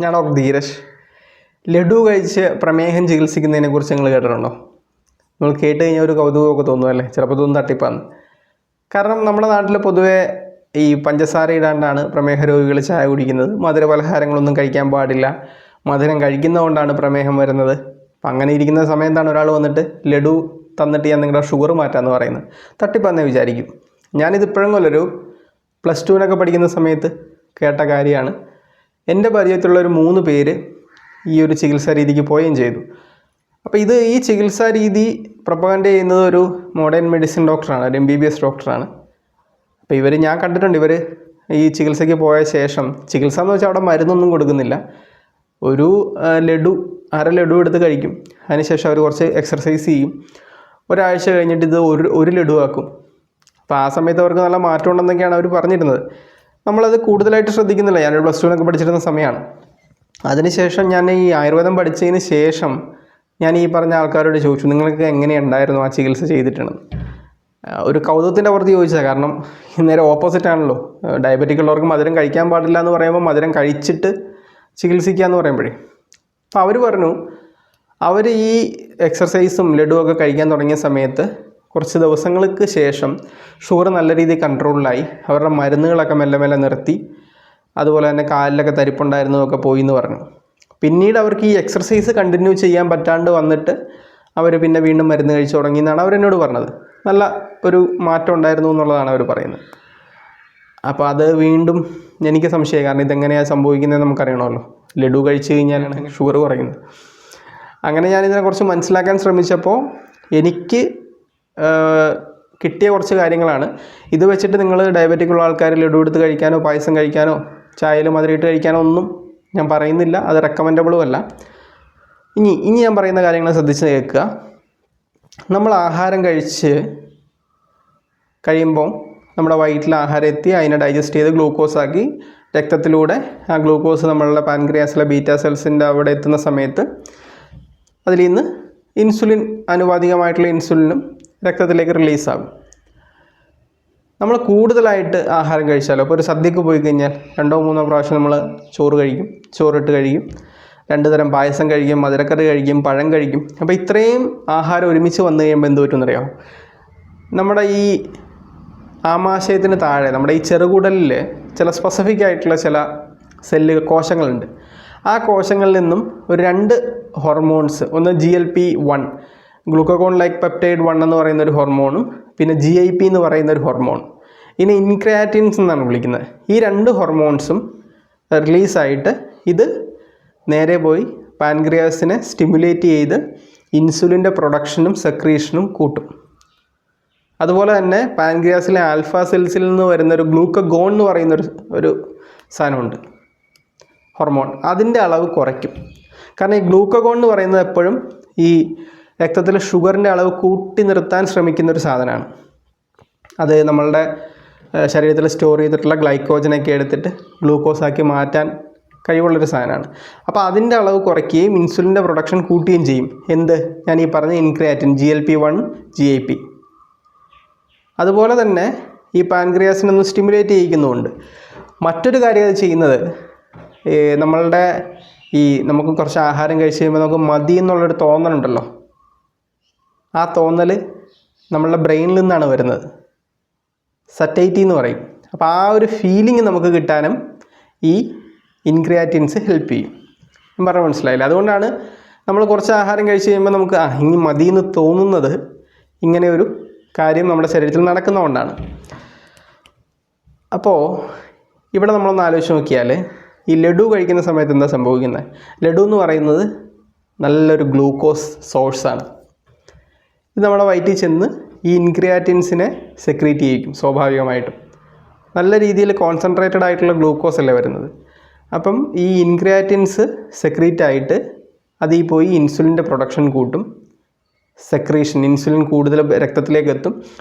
ഞാൻ ഡോക്ടർ ധീരജ്. ലഡു കഴിച്ച് പ്രമേഹം ചികിത്സിക്കുന്നതിനെക്കുറിച്ച് നിങ്ങൾ കേട്ടിട്ടുണ്ടോ? നിങ്ങൾ കേട്ട് കഴിഞ്ഞാൽ ഒരു കൗതുകമൊക്കെ തോന്നുമല്ലേ? ചിലപ്പോൾ ഇതൊന്നും തട്ടിപ്പാന്ന്. കാരണം നമ്മുടെ നാട്ടിൽ പൊതുവേ ഈ പഞ്ചസാര ഇടാണ്ടാണ് പ്രമേഹ രോഗികൾ ചായ കുടിക്കുന്നത്. മധുര പലഹാരങ്ങളൊന്നും കഴിക്കാൻ പാടില്ല, മധുരം കഴിക്കുന്നതുകൊണ്ടാണ് പ്രമേഹം വരുന്നത്. അപ്പം അങ്ങനെ ഇരിക്കുന്ന സമയത്താണ് ഒരാൾ വന്നിട്ട് ലഡു തന്നിട്ട് ഞാൻ നിങ്ങളുടെ ഷുഗർ മാറ്റാമെന്ന് പറയുന്നത്. തട്ടിപ്പാന്നേ വിചാരിക്കും. ഞാനിതിപ്പോഴും കൊല്ലൊരു +2 പഠിക്കുന്ന സമയത്ത് കേട്ട കാര്യമാണ്. എൻ്റെ പരിചയത്തിലുള്ളൊരു 3 പേര് ഈ ഒരു ചികിത്സാ രീതിക്ക് പോവുകയും ചെയ്തു. അപ്പോൾ ഈ ചികിത്സാ രീതി പ്രൊപ്പഗൻഡ് ചെയ്യുന്നത് ഒരു മോഡേൺ മെഡിസിൻ ഡോക്ടറാണ്, ഒരു MBBS ഡോക്ടറാണ്. അപ്പോൾ ഞാൻ കണ്ടിട്ടുണ്ട്, ഈ ചികിത്സയ്ക്ക് പോയ ശേഷം, ചികിത്സ എന്ന് വെച്ചാൽ അവിടെ മരുന്നൊന്നും കൊടുക്കുന്നില്ല, ഒരു അര ലഡു എടുത്ത് കഴിക്കും. അതിനുശേഷം അവർ കുറച്ച് എക്സർസൈസ് ചെയ്യും. ഒരാഴ്ച കഴിഞ്ഞിട്ട് ഇത് ഒരു ലഡു ആക്കും. അപ്പോൾ ആ സമയത്ത് അവർക്ക് നല്ല മാറ്റം ഉണ്ടെന്നൊക്കെയാണ് അവർ പറഞ്ഞിരുന്നത്. നമ്മളത് കൂടുതലായിട്ട് ശ്രദ്ധിക്കുന്നില്ല. ഞാനൊരു +2 പഠിച്ചിരുന്ന സമയമാണ്. അതിനുശേഷം ഞാൻ ഈ ആയുർവേദം പഠിച്ചതിന് ശേഷം ഞാൻ ഈ പറഞ്ഞ ആൾക്കാരോട് ചോദിച്ചു, നിങ്ങൾക്ക് എങ്ങനെയുണ്ടായിരുന്നു ആ ചികിത്സ ചെയ്തിട്ടുണ്ടെന്ന്. ഒരു കൗതുകത്തിൻ്റെ പുറത്ത് ചോദിച്ചതാണ്. കാരണം നേരെ ഓപ്പോസിറ്റ് ആണല്ലോ. ഡയബറ്റിക് ഉള്ളവർക്ക് മധുരം കഴിക്കാൻ പാടില്ല എന്ന് പറയുമ്പോൾ മധുരം കഴിച്ചിട്ട് ചികിത്സിക്കുക എന്ന് പറയുമ്പോഴേ. അപ്പോൾ അവർ പറഞ്ഞു, അവർ ഈ എക്സർസൈസും ലഡുവൊക്കെ കഴിക്കാൻ തുടങ്ങിയ സമയത്ത് കുറച്ച് ദിവസങ്ങൾക്ക് ശേഷം ഷുഗർ നല്ല രീതിയിൽ കൺട്രോളിലായി. അവരുടെ മരുന്നുകളൊക്കെ മെല്ലെ മെല്ലെ നിർത്തി. അതുപോലെ തന്നെ കാലിലൊക്കെ തരിപ്പുണ്ടായിരുന്നതൊക്കെ പോയി എന്ന് പറഞ്ഞു. പിന്നീട് അവർക്ക് ഈ എക്സർസൈസ് കണ്ടിന്യൂ ചെയ്യാൻ പറ്റാണ്ട് വന്നിട്ട് അവർ പിന്നെ വീണ്ടും മരുന്ന് കഴിച്ചു തുടങ്ങി എന്നാണ് അവരെന്നോട് പറഞ്ഞത്. നല്ല ഒരു മാറ്റം ഉണ്ടായിരുന്നു എന്നുള്ളതാണ് അവർ പറയുന്നത്. അപ്പോൾ അത് വീണ്ടും എനിക്ക് സംശയമായി. കാരണം ഇതെങ്ങനെയാണ് സംഭവിക്കുന്നത് നമുക്കറിയണമല്ലോ. ലഡു കഴിച്ച് കഴിഞ്ഞാലാണ് ഷുഗർ കുറയുന്നത്. അങ്ങനെ ഞാനിതിനെക്കുറിച്ച് മനസ്സിലാക്കാൻ ശ്രമിച്ചപ്പോൾ എനിക്ക് കിട്ടിയ കുറച്ച് കാര്യങ്ങളാണ്. ഇത് വെച്ചിട്ട് നിങ്ങൾ ഡയബറ്റിക് ഉള്ള ആൾക്കാർ ലഡു എടുത്ത് കഴിക്കാനോ പായസം കഴിക്കാനോ ചായയിൽ മധുരമിട്ട് കഴിക്കാനോ ഒന്നും ഞാൻ പറയുന്നില്ല. അത് റെക്കമെൻഡബിളും അല്ല. ഇനി ഞാൻ പറയുന്ന കാര്യങ്ങൾ ശ്രദ്ധിച്ച് കേൾക്കുക. നമ്മൾ ആഹാരം കഴിച്ച് കഴിയുമ്പോൾ നമ്മുടെ വയറ്റിൽ ആഹാരം എത്തി അതിനെ ഡൈജസ്റ്റ് ചെയ്ത് ഗ്ലൂക്കോസാക്കി രക്തത്തിലൂടെ ആ ഗ്ലൂക്കോസ് നമ്മളുടെ പാൻക്രിയാസിലെ ബീറ്റാ സെൽസിൻ്റെ അവിടെ എത്തുന്ന സമയത്ത് അതിൽ നിന്ന് ഇൻസുലിൻ, ആനുപാതികമായിട്ടുള്ള ഇൻസുലിനും രക്തത്തിലേക്ക് റിലീസാകും. നമ്മൾ കൂടുതലായിട്ട് ആഹാരം കഴിച്ചാലോ, അപ്പോൾ ഒരു സദ്യക്ക് പോയി കഴിഞ്ഞാൽ 2-3 പ്രാവശ്യം നമ്മൾ ചോറിട്ട് കഴിക്കും, 2 തരം പായസം കഴിക്കും, മധുരക്കറി കഴിക്കും, പഴം കഴിക്കും. അപ്പോൾ ഇത്രയും ആഹാരം ഒരുമിച്ച് വന്നു കഴിയുമ്പോൾ എന്ത് പറ്റുമെന്നറിയാമോ? നമ്മുടെ ഈ ആമാശയത്തിന് താഴെ നമ്മുടെ ഈ ചെറുകുടലിൽ ചില സ്പെസിഫിക് ആയിട്ടുള്ള ചില കോശങ്ങളുണ്ട്. ആ കോശങ്ങളിൽ നിന്നും ഒരു 2 ഹോർമോൺസ്, ഒന്ന് GLP-1 ഗ്ലൂക്കോഗോൺ ലൈക്ക് പെപ്റ്റൈഡ് 1 എന്ന് പറയുന്ന ഒരു ഹോർമോണും പിന്നെ GIP എന്ന് പറയുന്ന ഒരു ഹോർമോൺ, ഇതിനെ ഇൻക്രിയാറ്റിൻസ് എന്നാണ് വിളിക്കുന്നത്. ഈ 2 ഹോർമോൺസും റിലീസായിട്ട് ഇത് നേരെ പോയി പാൻക്രിയാസിനെ സ്റ്റിമുലേറ്റ് ചെയ്ത് ഇൻസുലിൻ്റെ പ്രൊഡക്ഷനും സെക്രീഷനും കൂട്ടും. അതുപോലെ തന്നെ പാൻക്രിയാസിലെ ആൽഫ സെൽസിൽ നിന്ന് വരുന്ന ഒരു ഗ്ലൂക്കഗോൺ എന്ന് പറയുന്ന ഒരു സാധനമുണ്ട്, ഹോർമോൺ. അതിൻ്റെ അളവ് കുറയ്ക്കും. കാരണം ഈ ഗ്ലൂക്കഗോൺ എന്ന് പറയുന്നത് എപ്പോഴും ഈ രക്തത്തിലെ ഷുഗറിൻ്റെ അളവ് കൂട്ടി നിർത്താൻ ശ്രമിക്കുന്നൊരു സാധനമാണ്. അത് നമ്മളുടെ ശരീരത്തിൽ സ്റ്റോർ ചെയ്തിട്ടുള്ള ഗ്ലൈക്കോജനൊക്കെ എടുത്തിട്ട് ഗ്ലൂക്കോസാക്കി മാറ്റാൻ കഴിവുള്ളൊരു സാധനമാണ്. അപ്പോൾ അതിൻ്റെ അളവ് കുറയ്ക്കുകയും ഇൻസുലിൻ്റെ പ്രൊഡക്ഷൻ കൂട്ടുകയും ചെയ്യും. ഞാൻ ഈ പറഞ്ഞ ഇൻക്രിയാറ്റിൻ, GLP-1, GIP. അതുപോലെ തന്നെ ഈ പാൻക്രിയാസിനൊന്ന് സ്റ്റിമുലേറ്റ് ചെയ്യിക്കുന്നുമുണ്ട്. മറ്റൊരു കാര്യം അത് ചെയ്യുന്നത്, നമുക്ക് കുറച്ച് ആഹാരം കഴിച്ച് കഴിയുമ്പോൾ നമുക്ക് മതി എന്നുള്ളൊരു തോന്നലുണ്ടല്ലോ, ആ തോന്നൽ നമ്മളുടെ ബ്രെയിനിൽ നിന്നാണ് വരുന്നത്. സറ്റൈറ്റി എന്ന് പറയും. അപ്പോൾ ആ ഒരു ഫീലിംഗ് നമുക്ക് കിട്ടാനും ഈ ഇൻക്രിയാറ്റിൻസ് ഹെൽപ്പ് ചെയ്യും. ഞാൻ പറഞ്ഞാൽ മനസ്സിലായില്ല? അതുകൊണ്ടാണ് നമ്മൾ കുറച്ച് ആഹാരം കഴിച്ച് കഴിയുമ്പോൾ നമുക്ക് ഇനി മതി എന്ന് തോന്നുന്നത്. ഇങ്ങനെ ഒരു കാര്യം നമ്മുടെ ശരീരത്തിൽ നടക്കുന്നതുകൊണ്ടാണ്. അപ്പോൾ ഇവിടെ നമ്മളൊന്ന് ആലോചിച്ച് നോക്കിയാൽ ഈ ലഡു കഴിക്കുന്ന സമയത്ത് എന്താ സംഭവിക്കുന്നത്? ലഡു എന്ന് പറയുന്നത് നല്ലൊരു ഗ്ലൂക്കോസ് സോഴ്സാണ്. ഇത് നമ്മുടെ വയറ്റിൽ ചെന്ന് ഈ ഇൻക്രിയാറ്റിൻസിനെ സെക്രീറ്റ് ചെയ്യിക്കും. സ്വാഭാവികമായിട്ടും നല്ല രീതിയിൽ കോൺസെൻട്രേറ്റഡ് ആയിട്ടുള്ള ഗ്ലൂക്കോസ് അല്ലേ വരുന്നത്. അപ്പം ഈ ഇൻക്രിയാറ്റിൻസ് സെക്രീറ്റ് ആയിട്ട് അതിൽ പോയി ഇൻസുലിൻ്റെ പ്രൊഡക്ഷൻ കൂട്ടും, സെക്രീഷൻ, ഇൻസുലിൻ കൂടുതൽ രക്തത്തിലേക്ക് എത്തും.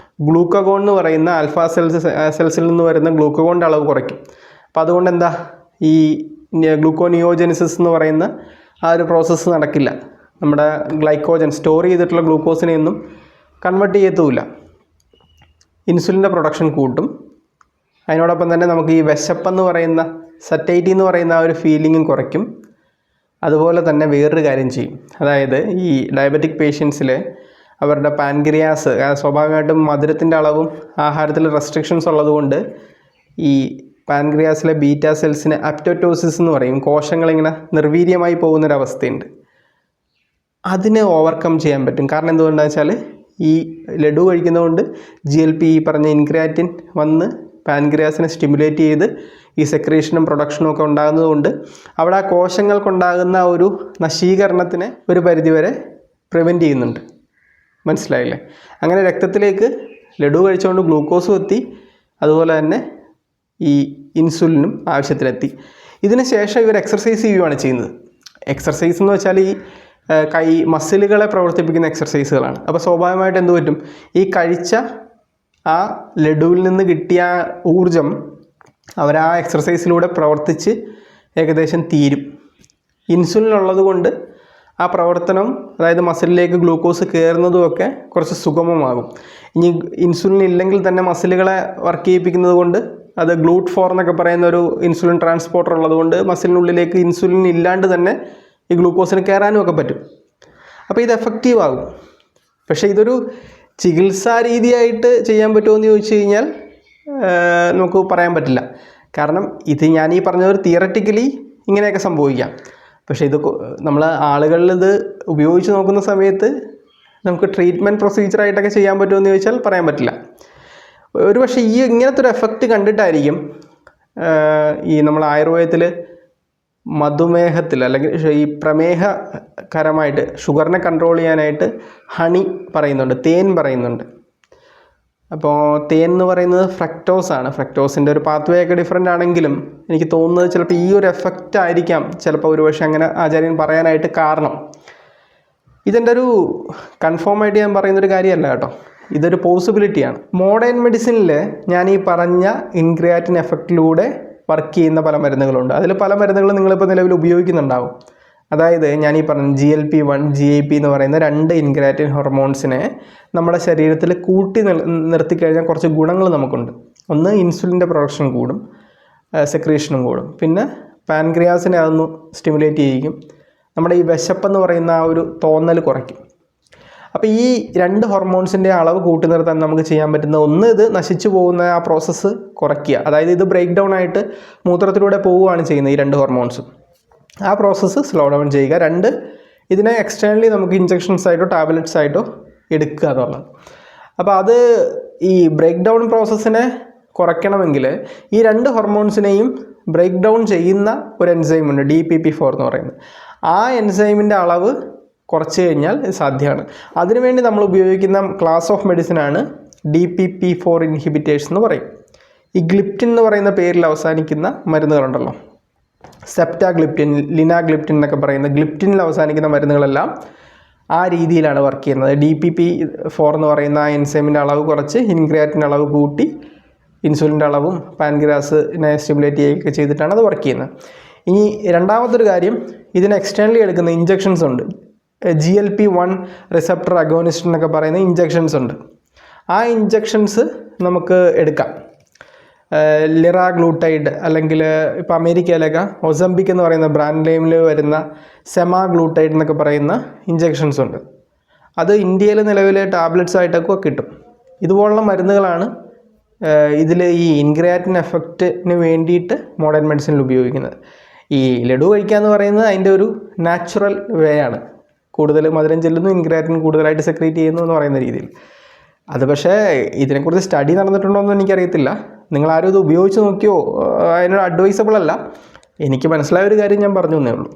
ഗ്ലൂക്കഗോൺ എന്ന് പറയുന്ന ആൽഫ സെൽസിൽ നിന്ന് വരുന്ന ഗ്ലൂക്കഗോണിൻ്റെ അളവ് കുറയ്ക്കും. അപ്പോൾ അതുകൊണ്ട് ഈ ഗ്ലൂക്കോനിയോജനിസിസ് എന്ന് പറയുന്ന ആ ഒരു പ്രോസസ്സ് നടക്കില്ല. നമ്മുടെ ഗ്ലൈക്കോജൻ സ്റ്റോർ ചെയ്തിട്ടുള്ള ഗ്ലൂക്കോസിനെയൊന്നും കൺവേർട്ട് ചെയ്യത്തുമില്ല. ഇൻസുലിൻ്റെ പ്രൊഡക്ഷൻ കൂട്ടും. അതിനോടൊപ്പം തന്നെ നമുക്ക് ഈ വിശപ്പെന്ന് പറയുന്ന സറ്റൈറ്റി എന്ന് പറയുന്ന ആ ഒരു ഫീലിങ്ങും കുറയ്ക്കും. അതുപോലെ തന്നെ വേറൊരു കാര്യം ചെയ്യും. അതായത് ഈ ഡയബറ്റിക് പേഷ്യൻസിൽ അവരുടെ പാൻക്രിയാസ് സ്വാഭാവികമായിട്ടും മധുരത്തിൻ്റെ അളവും ആഹാരത്തിൽ റെസ്ട്രിക്ഷൻസ് ഉള്ളതുകൊണ്ട് ഈ പാൻക്രിയാസിലെ ബീറ്റാ സെൽസിന് അപ്റ്റോറ്റോസിസ് എന്ന് പറയും, കോശങ്ങളിങ്ങനെ നിർവീര്യമായി പോകുന്നൊരവസ്ഥയുണ്ട്. അതിനെ ഓവർകം ചെയ്യാൻ പറ്റും. കാരണം എന്തുകൊണ്ടാണെന്ന് വെച്ചാൽ ഈ ലഡു കഴിക്കുന്നതുകൊണ്ട് GLP ഈ പറഞ്ഞ ഇൻക്രിയാറ്റിൻ വന്ന് പാൻക്രിയാസിനെ സ്റ്റിമുലേറ്റ് ചെയ്ത് ഈ സെക്രീഷനും പ്രൊഡക്ഷനും ഒക്കെ ഉണ്ടാകുന്നതുകൊണ്ട് അവിടെ ആ കോശങ്ങൾക്കുണ്ടാകുന്ന ഒരു നശീകരണത്തിനെ ഒരു പരിധിവരെ പ്രിവെൻറ്റ് ചെയ്യുന്നുണ്ട്. മനസ്സിലായില്ലേ? അങ്ങനെ രക്തത്തിലേക്ക് ലഡു കഴിച്ചുകൊണ്ട് ഗ്ലൂക്കോസും എത്തി, അതുപോലെ തന്നെ ഈ ഇൻസുലിനും ആവശ്യത്തിലെത്തി. ഇതിന് ശേഷം ഇവർ എക്സർസൈസ് ചെയ്യുകയാണ് ചെയ്യുന്നത്. എക്സർസൈസ് എന്ന് വെച്ചാൽ ഈ കൈ മസിലുകളെ പ്രവർത്തിപ്പിക്കുന്ന എക്സർസൈസുകളാണ്. അപ്പോൾ സ്വാഭാവികമായിട്ട് എന്ത് പറ്റും, ഈ കഴിച്ച ആ ലഡുവിൽ നിന്ന് കിട്ടിയ ഊർജം അവർ ആ എക്സർസൈസിലൂടെ പ്രവർത്തിച്ച് ഏകദേശം തീരും. ഇൻസുലിൻ ഉള്ളത് കൊണ്ട് ആ പ്രവർത്തനം, അതായത് മസിലിലേക്ക് ഗ്ലൂക്കോസ് കയറുന്നതുമൊക്കെ കുറച്ച് സുഗമമാകും. ഇനി ഇൻസുലിൻ ഇല്ലെങ്കിൽ തന്നെ മസിലുകളെ വർക്ക് ചെയ്യിപ്പിക്കുന്നത് കൊണ്ട് അത് GLUT4 എന്നൊക്കെ പറയുന്ന ഒരു ഇൻസുലിൻ ട്രാൻസ്പോർട്ടർ ഉള്ളതുകൊണ്ട് മസിലിനുള്ളിലേക്ക് ഇൻസുലിൻ ഇല്ലാണ്ട് തന്നെ ഈ ഗ്ലൂക്കോസിന് കയറാനും ഒക്കെ പറ്റും. അപ്പോൾ ഇത് എഫക്റ്റീവ് ആകും. പക്ഷേ ഇതൊരു ചികിത്സാ രീതിയായിട്ട് ചെയ്യാൻ പറ്റുമോ എന്ന് ചോദിച്ചു കഴിഞ്ഞാൽ നമുക്ക് പറയാൻ പറ്റില്ല. കാരണം ഇത് ഞാൻ ഈ പറഞ്ഞത് തിയററ്റിക്കലി ഇങ്ങനെയൊക്കെ സംഭവിക്കാം. പക്ഷേ ഇത് നമ്മൾ ആളുകളിൽ ഇത് ഉപയോഗിച്ച് നോക്കുന്ന സമയത്ത് നമുക്ക് ട്രീറ്റ്മെൻറ്റ് പ്രൊസീജിയറായിട്ടൊക്കെ ചെയ്യാൻ പറ്റുമോ എന്ന് ചോദിച്ചാൽ പറയാൻ പറ്റില്ല. ഒരു പക്ഷേ ഈ ഇങ്ങനത്തെ ഒരു എഫക്റ്റ് കണ്ടിട്ടായിരിക്കും ഈ നമ്മൾ ആയുർവേദത്തിൽ മധുമേഹത്തിൽ അല്ലെങ്കിൽ ഈ പ്രമേഹകരമായിട്ട് ഷുഗറിനെ കൺട്രോൾ ചെയ്യാനായിട്ട് ഹണി പറയുന്നുണ്ട്, തേൻ പറയുന്നുണ്ട്. അപ്പോൾ തേൻ എന്ന് പറയുന്നത് ഫ്രക്ടോസാണ്. ഫ്രക്ടോസിൻ്റെ ഒരു പാത്വേ ഒക്കെ ഡിഫറെൻ്റ് ആണെങ്കിലും എനിക്ക് തോന്നുന്നത് ചിലപ്പോൾ ഈ ഒരു എഫക്റ്റ് ആയിരിക്കാം ചിലപ്പോൾ ഒരുപക്ഷെ അങ്ങനെ ആചാര്യൻ പറയാനായിട്ട് കാരണം. ഇതെൻ്റെ ഒരു കൺഫേമായിട്ട് ഞാൻ പറയുന്നൊരു കാര്യമല്ല കേട്ടോ, ഇതൊരു പോസിബിലിറ്റിയാണ്. മോഡേൺ മെഡിസിനിൽ ഞാൻ ഈ പറഞ്ഞ ഇൻക്രിയാറ്റിൻ എഫക്റ്റിലൂടെ വർക്ക് ചെയ്യുന്ന പല മരുന്നുകളുണ്ട്. അതിൽ പല മരുന്നുകളും നിങ്ങളിപ്പോൾ നിലവിൽ ഉപയോഗിക്കുന്നുണ്ടാവും. അതായത് ഞാൻ ഈ പറഞ്ഞ GLP-1, GIP എന്ന് പറയുന്ന 2 ഇൻക്രിയാറ്റിൻ ഹോർമോൺസിനെ നമ്മുടെ ശരീരത്തിൽ കൂട്ടി നിർത്തിക്കഴിഞ്ഞാൽ കുറച്ച് ഗുണങ്ങൾ നമുക്കുണ്ട്. ഒന്ന്, ഇൻസുലിൻ്റെ പ്രൊഡക്ഷൻ കൂടും, സെക്രീഷനും കൂടും. പിന്നെ പാൻക്രിയാസിനെ അതൊന്ന് സ്റ്റിമുലേറ്റ് ചെയ്യിക്കും. നമ്മുടെ ഈ വിശപ്പെന്ന് പറയുന്ന ആ ഒരു തോന്നൽ കുറയ്ക്കും. അപ്പോൾ ഈ 2 ഹോർമോൺസിൻ്റെ അളവ് കൂട്ടി നിർത്താൻ നമുക്ക് ചെയ്യാൻ പറ്റുന്ന ഒന്ന്, ഇത് നശിച്ചു പോകുന്ന ആ പ്രോസസ്സ് കുറയ്ക്കുക. അതായത് ഇത് ബ്രേക്ക് ഡൗൺ ആയിട്ട് മൂത്രത്തിലൂടെ പോവുകയാണ് ചെയ്യുന്നത് ഈ 2 ഹോർമോൺസും. ആ പ്രോസസ്സ് സ്ലോ ഡൗൺ ചെയ്യുക. 2, ഇതിനെ എക്സ്റ്റേണലി നമുക്ക് ഇഞ്ചക്ഷൻസ് ആയിട്ടോ ടാബ്ലറ്റ്സ് ആയിട്ടോ എടുക്കുക എന്നുള്ളത്. അപ്പോൾ അത് ഈ ബ്രേക്ക് ഡൗൺ പ്രോസസ്സിനെ കുറയ്ക്കണമെങ്കിൽ ഈ 2 ഹോർമോൺസിനെയും ബ്രേക്ക് ഡൗൺ ചെയ്യുന്ന ഒരു എൻസൈമുണ്ട്, DPP-4 എന്ന് പറയുന്നത്. ആ എൻസൈമിൻ്റെ അളവ് കുറച്ച് കഴിഞ്ഞാൽ സാധ്യമാണ്. അതിനുവേണ്ടി നമ്മൾ ഉപയോഗിക്കുന്ന ക്ലാസ് ഓഫ് മെഡിസിനാണ് DPP-4 ഇൻഹിബിറ്റേഴ്സ് എന്ന് പറയും. ഈ ഗ്ലിപ്റ്റിൻ എന്ന് പറയുന്ന പേരിൽ അവസാനിക്കുന്ന മരുന്നുകളുണ്ടല്ലോ, സെപ്റ്റാഗ്ലിപ്റ്റിൻ, ലിനാഗ്ലിപ്റ്റിൻ എന്നൊക്കെ പറയുന്ന ഗ്ലിപ്റ്റിനിൽ അവസാനിക്കുന്ന മരുന്നുകളെല്ലാം ആ രീതിയിലാണ് വർക്ക് ചെയ്യുന്നത്. DPP-4 എന്ന് പറയുന്ന ആ എൻസൈമിൻ്റെ അളവ് കുറച്ച് ഇൻക്രിയാറ്റിൻ്റെ അളവ് കൂട്ടി ഇൻസുലിൻ്റെ അളവും പാൻക്രിയാസിനെ സ്റ്റിമുലേറ്റ് ചെയ്യുകയൊക്കെ ചെയ്തിട്ടാണ് അത് വർക്ക് ചെയ്യുന്നത്. ഇനി രണ്ടാമതൊരു കാര്യം, ഇതിന് എക്സ്റ്റേണലി എടുക്കുന്ന ഇഞ്ചക്ഷൻസ് ഉണ്ട്. GLP-1 റിസപ്റ്റർ അഗോണിസ്റ്റ് എന്നൊക്കെ പറയുന്ന ഇഞ്ചക്ഷൻസ് ഉണ്ട്. ആ ഇഞ്ചക്ഷൻസ് നമുക്ക് എടുക്കാം. ലിറാഗ്ലൂട്ടൈഡ് അല്ലെങ്കിൽ ഇപ്പോൾ അമേരിക്കയിലൊക്കെ ഒസംബിക് എന്ന് പറയുന്ന ബ്രാൻഡ് നെയിമിൽ വരുന്ന സെമാഗ്ലൂട്ടൈഡ് എന്നൊക്കെ പറയുന്ന ഇഞ്ചക്ഷൻസ് ഉണ്ട്. അത് ഇന്ത്യയിൽ നിലവിൽ ടാബ്ലറ്റ്സ് ആയിട്ടൊക്കെ കിട്ടും. ഇതുപോലുള്ള മരുന്നുകളാണ് ഇതിൽ ഈ ഇൻക്രിയാറ്റിൻ എഫക്റ്റിന് വേണ്ടിയിട്ട് മോഡേൺ മെഡിസിനിൽ ഉപയോഗിക്കുന്നത്. ഈ ലഡു കഴിക്കുക എന്ന് പറയുന്നത് അതിൻ്റെ ഒരു നാച്ചുറൽ വേ ആണ്. കൂടുതൽ മധുരം ചെല്ലുന്നു, ഇൻക്രിയാറ്റിൻ കൂടുതലായിട്ട് സെക്രീറ്റ് ചെയ്യുന്നു എന്ന് പറയുന്ന രീതിയിൽ. അത് പക്ഷേ ഇതിനെക്കുറിച്ച് സ്റ്റഡി നടന്നിട്ടുണ്ടോ എന്ന് എനിക്കറിയത്തില്ല. നിങ്ങളാരും ഇത് ഉപയോഗിച്ച് നോക്കിയോ, അതിനൊരു അഡ്വൈസബിൾ അല്ല. എനിക്ക് മനസ്സിലായ ഒരു കാര്യം ഞാൻ പറഞ്ഞു എന്നേ ഉള്ളൂ.